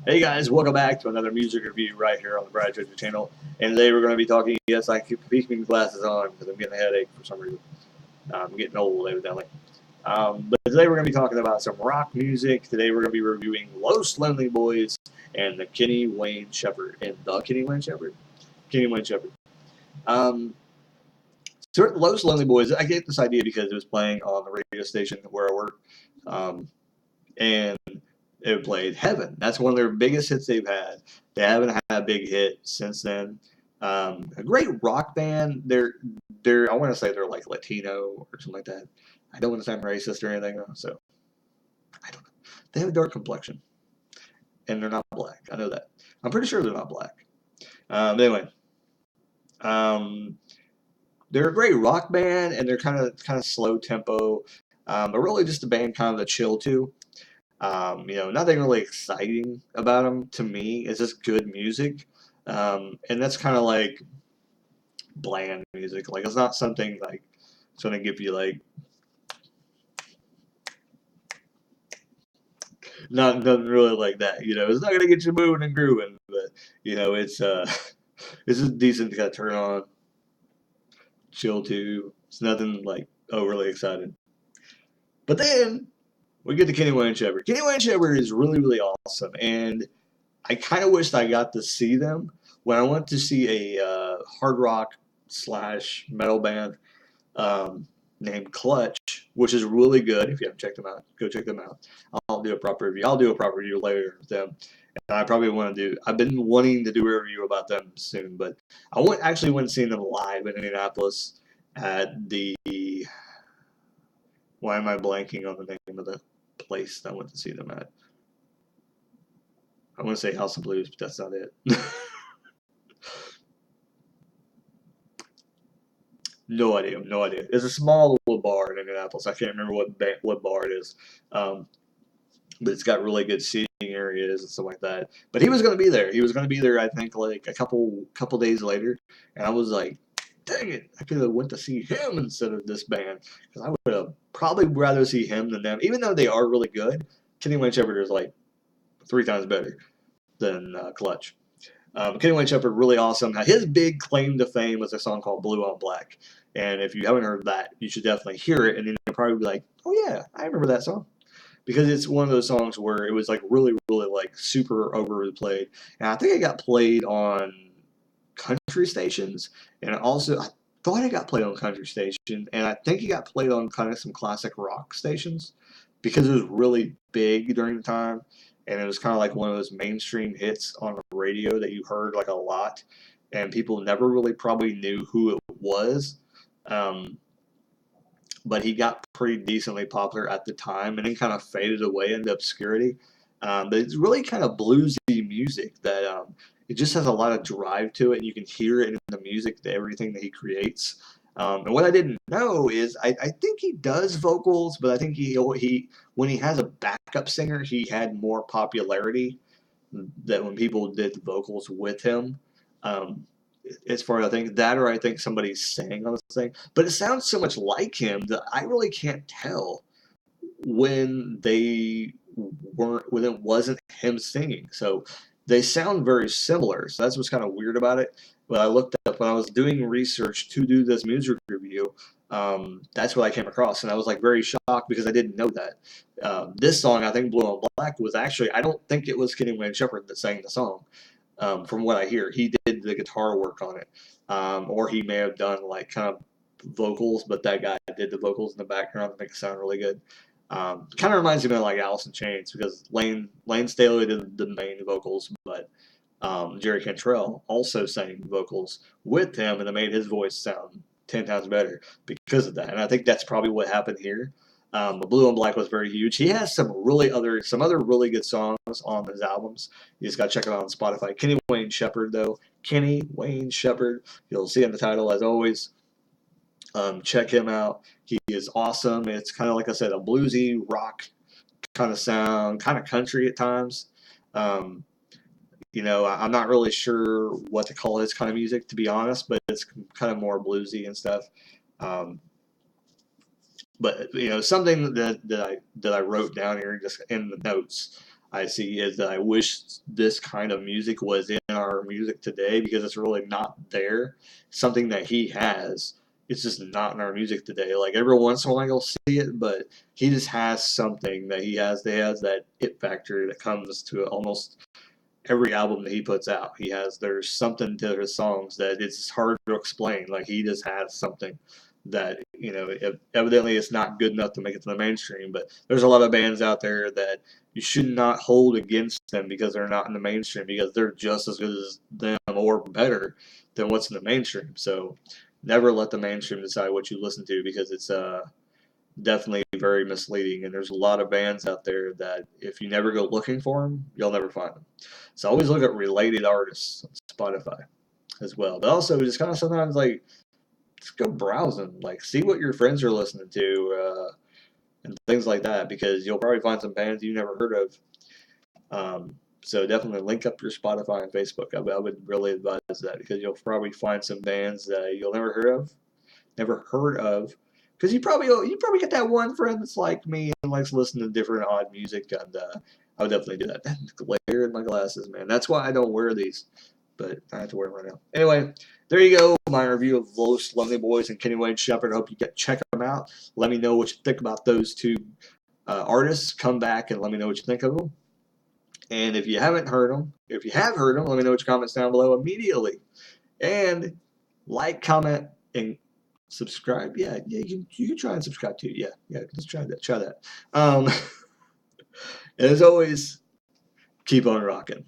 Hey guys, welcome back to another music review right here on the Brad Judge channel. And today we're going to be talking. Yes, I keep keeping glasses on because I'm getting a headache for some reason. I'm getting old, evidently. But today we're going to be talking about some rock music. Today we're going to be reviewing Los Lonely Boys and the Kenny Wayne Shepherd. Kenny Wayne Shepherd. Um, Los Lonely Boys. I get this idea because it was playing on the radio station where I work, and it played Heaven. That's one of their biggest hits they've had. They haven't had a big hit since then. A great rock band. I want to say they're like Latino or something like that. I don't want to sound racist or anything, so I don't know. They have a dark complexion, and they're not black. I know that. I'm pretty sure they're not black. Anyway, um, they're a great rock band, and they're kind of slow tempo, but really just a band kind of to chill to. Nothing really exciting about them to me. It's just good music, and that's kind of like bland music. Like it's not something like it's gonna give you like not nothing really like that. It's not gonna get you moving and grooving, but it's it's just decent to kind of turn on, chill to. It's nothing like overly exciting. But then we get to Kenny Wayne Shepherd. Kenny Wayne Shepherd is really really awesome, and I kind of wished I got to see them when I went to see a hard rock slash metal band named Clutch, which is really good. If you haven't checked them out, go check them out. I'll do a proper review. I'll do a proper review later of them. And I probably want to do. I've been wanting to do a review about them soon, but I actually went and seen them live in Indianapolis at the. Why am I blanking on the name of the place I went to see them at? I want to say House of Blues, but that's not it. No idea. No idea. It's a small little bar in Indianapolis. I can't remember what bar it is, um, but it's got really good seating areas and stuff like that. But he was going to be there. He was going to be there. I think like a couple days later, and I was like, dang it! I could have went to see him instead of this band because I would have probably rather see him than them. Even though they are really good, Kenny Wayne Shepherd is like 3 times better than Clutch. Kenny Wayne Shepherd, really awesome. Now, his big claim to fame was a song called Blue on Black. And if you haven't heard that, you should definitely hear it. And then you'll probably be like, oh, yeah, I remember that song. Because it's one of those songs where it was like really, really like super overplayed. And I think it got played on country stations. And I thought it got played on country station. And I think it got played on kind of some classic rock stations because it was really big during the time, and it was kind of like one of those mainstream hits on the radio that you heard like a lot, and people never really probably knew who it was. Um, but he got pretty decently popular at the time, and then kind of faded away into obscurity. But it's really kind of bluesy music that it just has a lot of drive to it, and you can hear it in the music, everything that he creates. And what I didn't know is I think he does vocals, but I think he when he has a backup singer, he had more popularity than when people did the vocals with him. Um, as far as I think that, or I think somebody's sang on this thing, but it sounds so much like him that I really can't tell when when it wasn't him singing. So they sound very similar. So that's what's kind of weird about it. But I looked up when I was doing research to do this music review. That's what I came across, and I was like very shocked because I didn't know that. This song, I think "Blue on Black," was actually I don't think it was Kenny Wayne Shepherd that sang the song. From what I hear, he did the guitar work on it, or he may have done like kind of vocals, but that guy did the vocals in the background to make it sound really good. Kind of reminds me of like Alice in Chains because Lane Staley did the main vocals, but Jerry Cantrell also sang vocals with him, and it made his voice sound 10 times better because of that. And I think that's probably what happened here. Blue and Black was very huge. He has some other really good songs on his albums. You just got to check them out on Spotify. Kenny Wayne Shepherd, though. Kenny Wayne Shepherd. You'll see in the title as always. Check him out. He is awesome. It's kind of like I said, a bluesy rock kind of sound, kind of country at times. Um, I'm not really sure what to call his kind of music, to be honest, but it's kind of more bluesy and stuff. Um, but something that I wrote down here just in the notes. I see is that I wish this kind of music was in our music today because it's really not there. Something that he has, it's just not in our music today. Like every once in a while you'll see it, but he just has something that he has. They has that it factor that comes to almost every album that he puts out. There's something to his songs that it's hard to explain. Like he just has something that evidently it's not good enough to make it to the mainstream. But there's a lot of bands out there that you should not hold against them because they're not in the mainstream because they're just as good as them or better than what's in the mainstream. So never let the mainstream decide what you listen to because it's definitely very misleading. And there's a lot of bands out there that if you never go looking for them, you'll never find them. So always look at related artists on Spotify as well. But also just kind of sometimes like just go browsing, like see what your friends are listening to and things like that because you'll probably find some bands you never heard of. So definitely link up your Spotify and Facebook. I would really advise that because you'll probably find some bands that you'll never heard of, because you probably get that one friend that's like me and likes listening to different odd music, and I would definitely do that. That glare in my glasses, man. That's why I don't wear these, but I have to wear them right now. Anyway, there you go. My review of Los Lonely Boys and Kenny Wayne Shepherd. I hope you check them out. Let me know what you think about those two artists. Come back and let me know what you think of them. And if you haven't heard them, if you have heard them, let me know what your comments down below immediately. And like, comment, and subscribe. Yeah, you can try and subscribe too. Yeah, let's try that. Try that. And as always, keep on rocking.